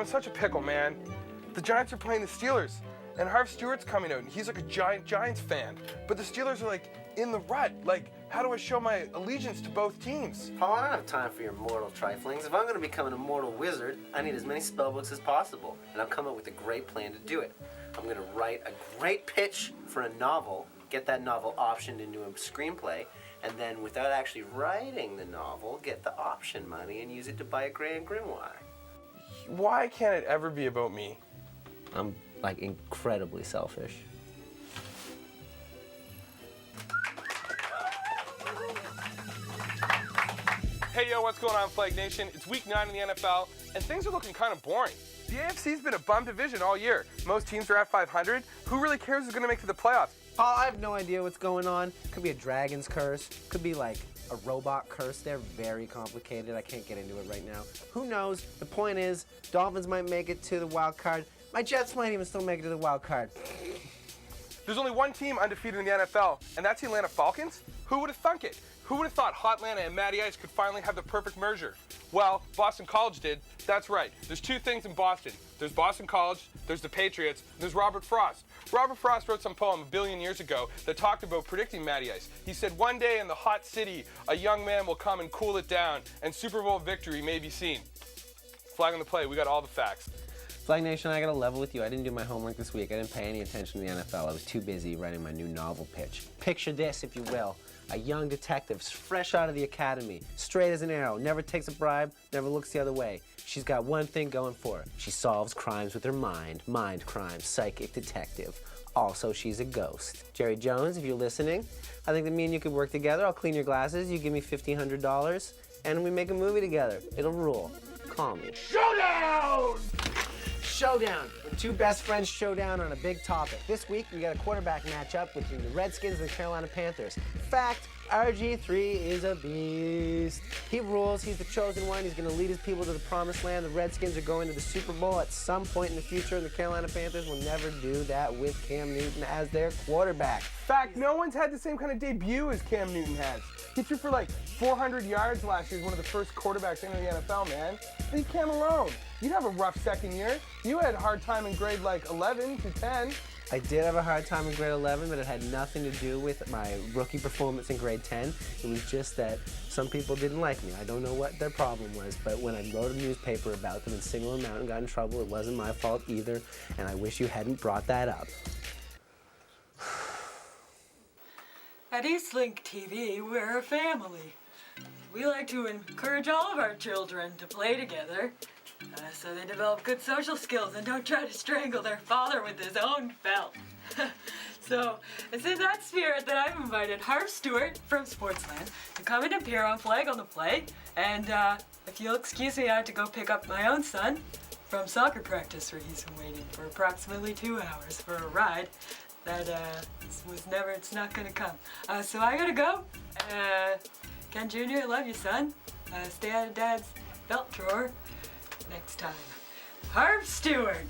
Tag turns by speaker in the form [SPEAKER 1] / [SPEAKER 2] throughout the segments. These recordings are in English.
[SPEAKER 1] I'm in such a pickle, man. The Giants are playing the Steelers, and Harv Stewart's coming out, and he's like a giant Giants fan. But the Steelers are like in the rut. Like, how do I show my allegiance to both teams?
[SPEAKER 2] Paul, I don't have time for your mortal triflings. If I'm going to become an immortal wizard, I need as many spellbooks as possible, and I'll come up with a great plan to do it. I'm going to write a great pitch for a novel, get that novel optioned into a screenplay, and then without actually writing the novel, get the option money and use it to buy a grand grimoire.
[SPEAKER 1] Why can't it ever be about me?
[SPEAKER 2] I'm, like, incredibly selfish.
[SPEAKER 1] Hey, yo, what's going on, Flag Nation? It's week 9 in the NFL, and things are looking kind of boring. The AFC's been a bum division all year. Most teams are at 500. Who really cares who's going to make it to the playoffs?
[SPEAKER 3] Paul, I have no idea what's going on. Could be a dragon's curse. Could be like a robot curse. They're very complicated. I can't get into it right now. Who knows? The point is, Dolphins might make it to the wild card. My Jets might even still make it to the wild card.
[SPEAKER 1] There's only one team undefeated in the NFL, and that's the Atlanta Falcons. Who would have thunk it? Who would have thought Hot Atlanta and Matty Ice could finally have the perfect merger? Well, Boston College did. That's right. There's two things in Boston. There's Boston College, there's the Patriots, and there's Robert Frost. Robert Frost wrote some poem a billion years ago that talked about predicting Matty Ice. He said, one day in the hot city, a young man will come and cool it down, and Super Bowl victory may be seen. Flag on the play, we got all the facts.
[SPEAKER 3] Flag Nation, I gotta level with you. I didn't do my homework this week. I didn't pay any attention to the NFL. I was too busy writing my new novel pitch. Picture this, if you will. A young detective, fresh out of the academy, straight as an arrow, never takes a bribe, never looks the other way. She's got one thing going for her. She solves crimes with her mind crimes, psychic detective. Also, she's a ghost. Jerry Jones, if you're listening, I think that me and you could work together. I'll clean your glasses, you give me $1,500, and we make a movie together. It'll rule. Call me.
[SPEAKER 1] Showdown!
[SPEAKER 3] Showdown. When two best friends showdown on a big topic. This week, we got a quarterback matchup between the Redskins and the Carolina Panthers. Fact, RG3 is a beast. He rules. He's the chosen one. He's going to lead his people to the promised land. The Redskins are going to the Super Bowl at some point in the future, and the Carolina Panthers will never do that with Cam Newton as their quarterback.
[SPEAKER 1] Fact, no one's had the same kind of debut as Cam Newton has. He threw for like 400 yards last year. He's one of the first quarterbacks into the NFL, man. Leave Cam alone. You'd have a rough second year. You had a hard time in grade like 11 to 10.
[SPEAKER 3] I did have a hard time in grade 11, but it had nothing to do with my rookie performance in grade 10. It was just that some people didn't like me. I don't know what their problem was, but when I wrote a newspaper about them and singled them out and got in trouble, it wasn't my fault either, and I wish you hadn't brought that up.
[SPEAKER 4] At Eastlink TV, we're a family. We like to encourage all of our children to play together, so they develop good social skills and don't try to strangle their father with his own belt. So, it's in that spirit that I've invited Harv Stewart from Sportsland to come and appear on Flag on the Play. And if you'll excuse me, I have to go pick up my own son from soccer practice, where he's been waiting for approximately 2 hours for a ride that it's not gonna come. So I gotta go. Ken Jr., I love you, son. Stay out of Dad's belt drawer next time. Harv Stewart.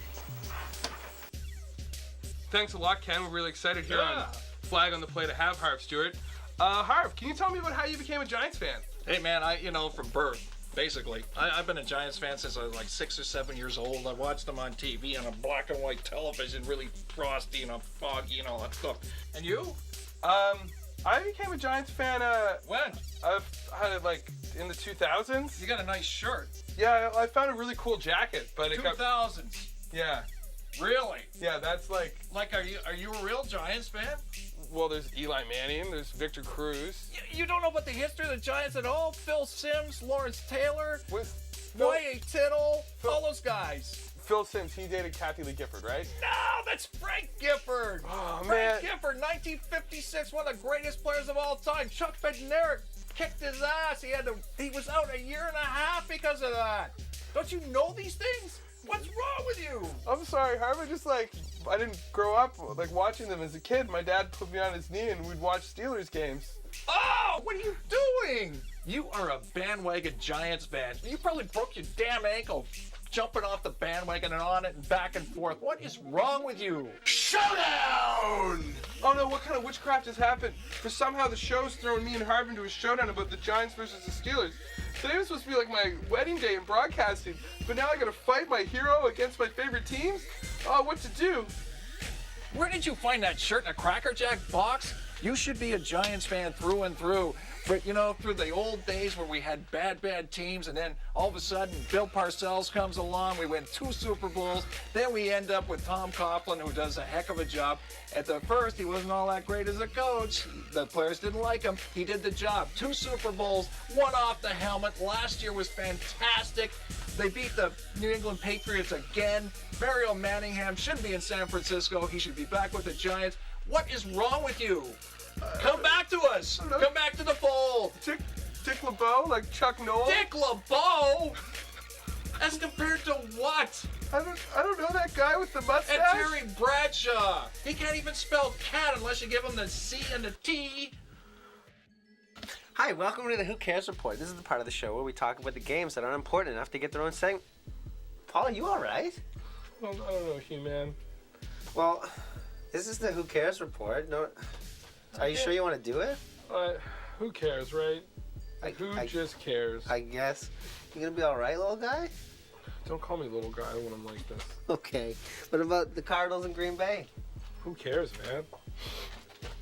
[SPEAKER 1] Thanks a lot, Ken. We're really excited here on Flag on the Play to have Harv Stewart. Harv, can you tell me about how you became a Giants fan?
[SPEAKER 5] Hey man, from birth, basically. I've been a Giants fan since I was like 6 or 7 years old. I watched them on TV on a black and white television, really frosty and foggy and all that stuff. And you?
[SPEAKER 1] I became a Giants fan,
[SPEAKER 5] When?
[SPEAKER 1] in the 2000s.
[SPEAKER 5] You got a nice shirt.
[SPEAKER 1] Yeah, I found a really cool jacket, but it got...
[SPEAKER 5] 2000s.
[SPEAKER 1] Yeah.
[SPEAKER 5] Really?
[SPEAKER 1] Yeah, that's like...
[SPEAKER 5] Like, are you a real Giants fan?
[SPEAKER 1] Well, there's Eli Manning, there's Victor Cruz.
[SPEAKER 5] You don't know about the history of the Giants at all? Phil Simms, Lawrence Taylor,
[SPEAKER 1] Phil
[SPEAKER 5] Y.A. Tittle, all those guys.
[SPEAKER 1] Phil Simms, he dated Kathy Lee Gifford, right?
[SPEAKER 5] No, that's Frank Gifford.
[SPEAKER 1] Oh,
[SPEAKER 5] Frank
[SPEAKER 1] man.
[SPEAKER 5] Gifford, 1956, one of the greatest players of all time. Chuck Bednarik kicked his ass. He was out a year and a half because of that. Don't you know these things? What's wrong with you?
[SPEAKER 1] I'm sorry, Harv. I didn't grow up watching them as a kid. My dad put me on his knee and we'd watch Steelers games.
[SPEAKER 5] Oh, what are you doing? You are a bandwagon Giants fan. You probably broke your damn ankle jumping off the bandwagon and on it and back and forth. What is wrong with you?
[SPEAKER 1] Showdown! Oh no, what kind of witchcraft has happened? For somehow the show's thrown me and Harv into a showdown about the Giants versus the Steelers. Today was supposed to be like my wedding day in broadcasting, but now I gotta fight my hero against my favorite teams? Oh, what to do?
[SPEAKER 5] Where did you find that shirt in a Cracker Jack box? You should be a Giants fan through and through. But you know, through the old days where we had bad teams, and then all of a sudden Bill Parcells comes along, we win 2 Super Bowls, then we end up with Tom Coughlin, who does a heck of a job. At the first, he wasn't all that great as a coach. The players didn't like him. He did the job. 2 Super Bowls, 1 off the helmet. Last year was fantastic. They beat the New England Patriots again. Mario Manningham shouldn't be in San Francisco. He should be back with the Giants. What is wrong with you? Come back to us. Come back to the fold.
[SPEAKER 1] Dick LeBeau, like Chuck Noll?
[SPEAKER 5] Dick LeBeau? As compared to what?
[SPEAKER 1] I don't know that guy with the mustache.
[SPEAKER 5] And Terry Bradshaw. He can't even spell cat unless you give him the C and the T.
[SPEAKER 3] Hi, welcome to the Who Cares Report. This is the part of the show where we talk about the games that aren't important enough to get their own segment. Paul, are you all right?
[SPEAKER 1] Well, I don't know, Hugh, man.
[SPEAKER 3] Well, this is the Who Cares Report. No, are you sure you want to do it?
[SPEAKER 1] Who cares, right? Who just cares?
[SPEAKER 3] I guess. You gonna be all right, little guy?
[SPEAKER 1] Don't call me little guy when I'm like this.
[SPEAKER 3] Okay. What about the Cardinals in Green Bay?
[SPEAKER 1] Who cares, man?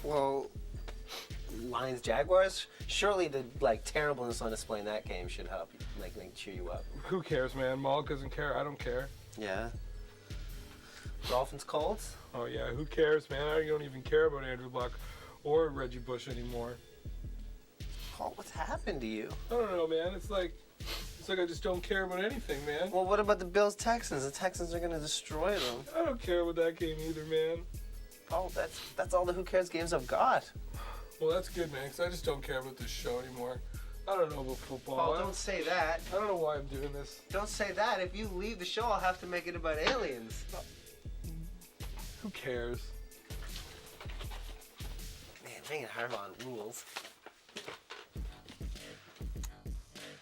[SPEAKER 3] Well, Lions Jaguars. Surely the terribleness on display in that game should help, cheer you up.
[SPEAKER 1] Who cares, man? Maul doesn't care. I don't care.
[SPEAKER 3] Yeah. Dolphins Colts.
[SPEAKER 1] Oh yeah, who cares, man? I don't even care about Andrew Luck or Reggie Bush anymore.
[SPEAKER 3] Paul, what's happened to you?
[SPEAKER 1] I don't know, man. It's like I just don't care about anything, man.
[SPEAKER 3] Well, what about the Bills Texans? The Texans are gonna destroy them.
[SPEAKER 1] I don't care about that game either, man.
[SPEAKER 3] Paul, that's all the Who Cares games I've got.
[SPEAKER 1] Well, that's good, man, because I just don't care about this show anymore. I don't know about football.
[SPEAKER 3] Paul, don't say that.
[SPEAKER 1] I don't know why I'm doing this.
[SPEAKER 3] Don't say that. If you leave the show, I'll have to make it about aliens.
[SPEAKER 1] Who cares?
[SPEAKER 3] Man, bringing Harv on rules.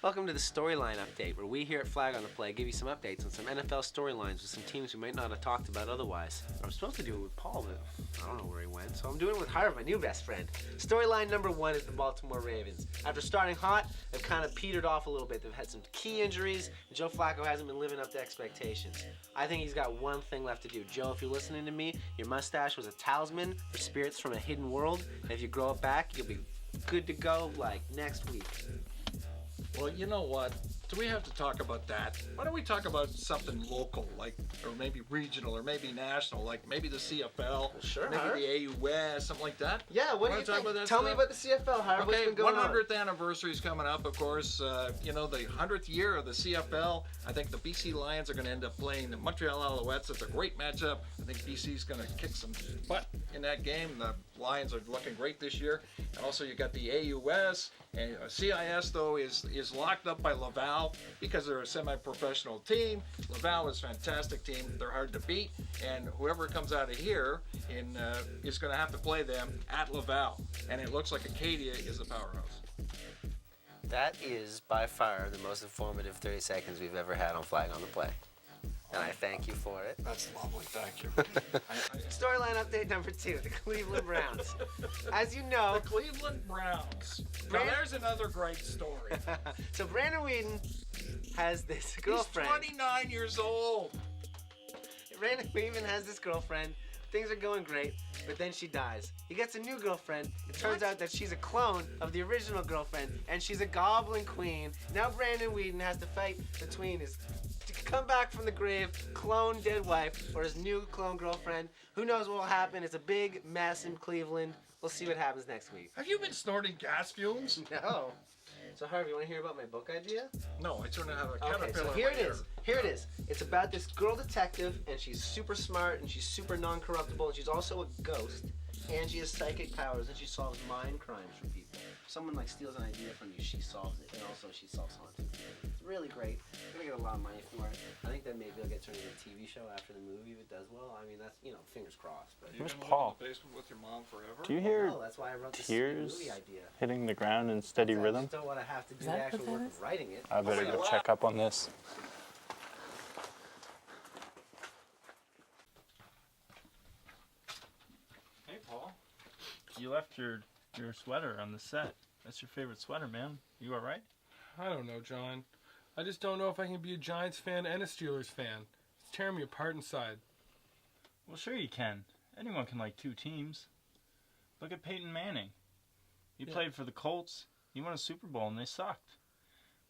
[SPEAKER 3] Welcome to the Storyline Update, where we here at Flag on the Play give you some updates on some NFL storylines with some teams we might not have talked about otherwise. I was supposed to do it with Paul, but I don't know where he went, so I'm doing it with Harv, my new best friend. Storyline number 1 is the Baltimore Ravens. After starting hot, they've kind of petered off a little bit. They've had some key injuries, and Joe Flacco hasn't been living up to expectations. I think he's got one thing left to do. Joe, if you're listening to me, your mustache was a talisman for spirits from a hidden world, and if you grow it back, you'll be good to go, next week.
[SPEAKER 5] Well, you know what? Do we have to talk about that? Why don't we talk about something local, or maybe regional, or maybe national, maybe the CFL,
[SPEAKER 3] Well, sure,
[SPEAKER 5] maybe
[SPEAKER 3] Harv.
[SPEAKER 5] the AUS, something like that?
[SPEAKER 3] Yeah, what do you think? Tell me about the CFL, Harv. What's
[SPEAKER 5] Okay,
[SPEAKER 3] been going
[SPEAKER 5] 100th anniversary is coming up, of course. The 100th year of the CFL. I think the BC Lions are going to end up playing the Montreal Alouettes. It's a great matchup. I think BC's going to kick some butt in that game. The Lions are looking great this year. And also you got the AUS. And CIS, though, is locked up by Laval because they're a semi-professional team. Laval is a fantastic team. They're hard to beat. And whoever comes out of here is going to have to play them at Laval. And it looks like Acadia is the powerhouse.
[SPEAKER 3] That is by far the most informative 30 seconds we've ever had on Flag on the Play. And I thank you for it.
[SPEAKER 5] That's lovely, thank you.
[SPEAKER 3] Storyline update number 2, the Cleveland Browns. As you know,
[SPEAKER 5] The Cleveland Browns. Now there's another great story.
[SPEAKER 3] so Brandon Whedon has this
[SPEAKER 5] He's
[SPEAKER 3] girlfriend.
[SPEAKER 5] 29 years old.
[SPEAKER 3] Brandon Whedon has this girlfriend. Things are going great, but then she dies. He gets a new girlfriend. It turns out that she's a clone of the original girlfriend, and she's a goblin queen. Now Brandon Whedon has to fight between his come back from the grave, clone dead wife, or his new clone girlfriend. Who knows what will happen? It's a big mess in Cleveland. We'll see what happens next week.
[SPEAKER 5] Have you been snorting gas fumes?
[SPEAKER 3] No. So Harv, you want to hear about my book idea?
[SPEAKER 5] No, I sort of have a
[SPEAKER 3] Okay,
[SPEAKER 5] caterpillar.
[SPEAKER 3] so here it is. Here it is. It's about this girl detective, and she's super smart, and she's super non-corruptible, and she's also a ghost, and she has psychic powers, and she solves mind crimes for people. If someone steals an idea from you, she solves it, and also she solves haunted. It's really great. We're gonna get a lot of money for it. I think that maybe it'll get turned into a TV show after the movie if it does well. I mean, that's fingers crossed. But
[SPEAKER 5] You
[SPEAKER 6] Where's
[SPEAKER 5] gonna live
[SPEAKER 6] Paul?
[SPEAKER 5] in the basement with your mom forever?
[SPEAKER 6] Do you hear
[SPEAKER 3] no, that's why I wrote this
[SPEAKER 6] tears
[SPEAKER 3] movie idea.
[SPEAKER 6] hitting the ground in steady
[SPEAKER 3] I
[SPEAKER 6] rhythm?
[SPEAKER 3] just don't want to have to do the actual work of writing it.
[SPEAKER 6] I better go check up on this.
[SPEAKER 7] Hey, Paul. You left your sweater on the set. That's your favorite sweater, man. You all right?
[SPEAKER 1] I don't know, John. I just don't know if I can be a Giants fan and a Steelers fan. It's tearing me apart inside.
[SPEAKER 6] Well, sure you can. Anyone can like two teams. Look at Peyton Manning. He played for the Colts. He won a Super Bowl and they sucked.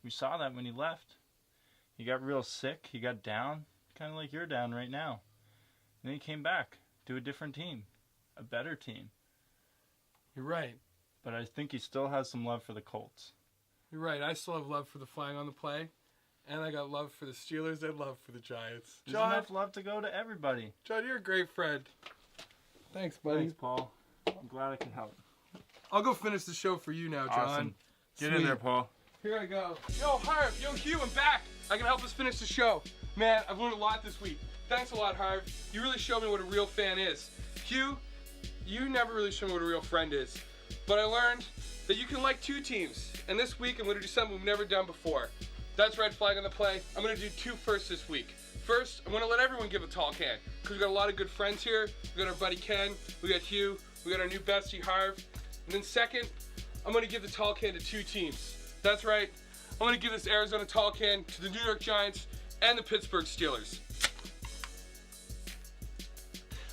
[SPEAKER 6] We saw that when he left. He got real sick. He got down, kind of like you're down right now. And then he came back to a different team, a better team.
[SPEAKER 1] You're right.
[SPEAKER 6] But I think he still has some love for the Colts.
[SPEAKER 1] You're right. I still have love for the flag on the play. And I got love for the Steelers and love for the Giants.
[SPEAKER 6] There's
[SPEAKER 1] John,
[SPEAKER 6] enough love to go to everybody.
[SPEAKER 1] John, you're a great friend. Thanks, buddy.
[SPEAKER 6] Thanks, Paul. I'm glad I could help.
[SPEAKER 1] I'll go finish the show for you now, John.
[SPEAKER 6] Awesome. Get in
[SPEAKER 1] Sweet.
[SPEAKER 6] there, Paul.
[SPEAKER 1] Here I go. Yo, Harv. Yo, Hugh, I'm back. I can help us finish the show. Man, I've learned a lot this week. Thanks a lot, Harv. You really showed me what a real fan is. Hugh, you never really showed me what a real friend is. But I learned that you can like two teams. And this week, I'm going to do something we've never done before. That's right, flag on the play. I'm going to do two firsts this week. First, I'm going to let everyone give a tall can. Because we've got a lot of good friends here. We got our buddy Ken. We got Hugh. We got our new bestie, Harv. And then second, I'm going to give the tall can to two teams. That's right. I'm going to give this Arizona tall can to the New York Giants and the Pittsburgh Steelers.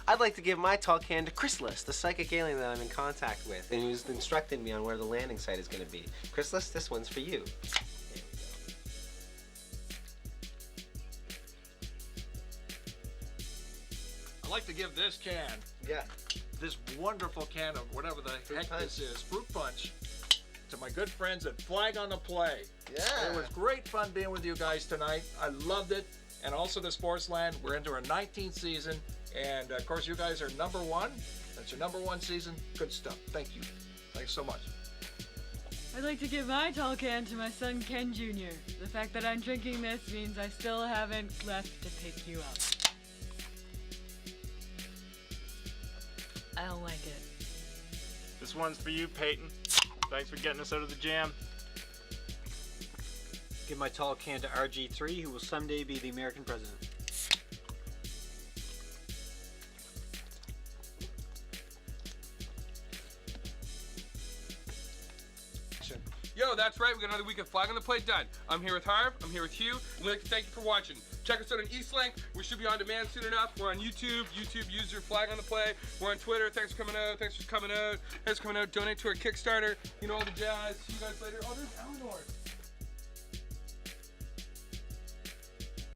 [SPEAKER 3] I'd like to give my tall can to Chrysalis, the psychic alien that I'm in contact with, and who's instructed me on where the landing site is going to be. Chrysalis, this one's for you.
[SPEAKER 5] I'd like to give this can, this wonderful can of whatever the heck this is, fruit punch, to my good friends at Flag on the Play.
[SPEAKER 3] Yeah.
[SPEAKER 5] It was great fun being with you guys tonight. I loved it. And also the Sportsland. We're into our 19th season. And of course, you guys are number one. That's your number one season. Good stuff. Thank you. Thanks so much.
[SPEAKER 4] I'd like to give my tall can to my son Ken Jr. The fact that I'm drinking this means I still haven't left to pick you up. I don't like it.
[SPEAKER 6] This one's for you, Peyton. Thanks for getting us out of the jam.
[SPEAKER 7] Give my tall can to RG3, who will someday be the American president.
[SPEAKER 1] Yo, that's right. We got another week of Flag on the Play done. I'm here with Harv. I'm here with Hugh. We'd like to thank you for watching. Check us out on Eastlink. We should be on demand soon enough. We're on YouTube. YouTube user Flag on the Play. We're on Twitter. Thanks for coming out. Thanks for coming out. Thanks for coming out. Donate to our Kickstarter. You know all the jazz. See you guys later. Oh, there's Eleanor.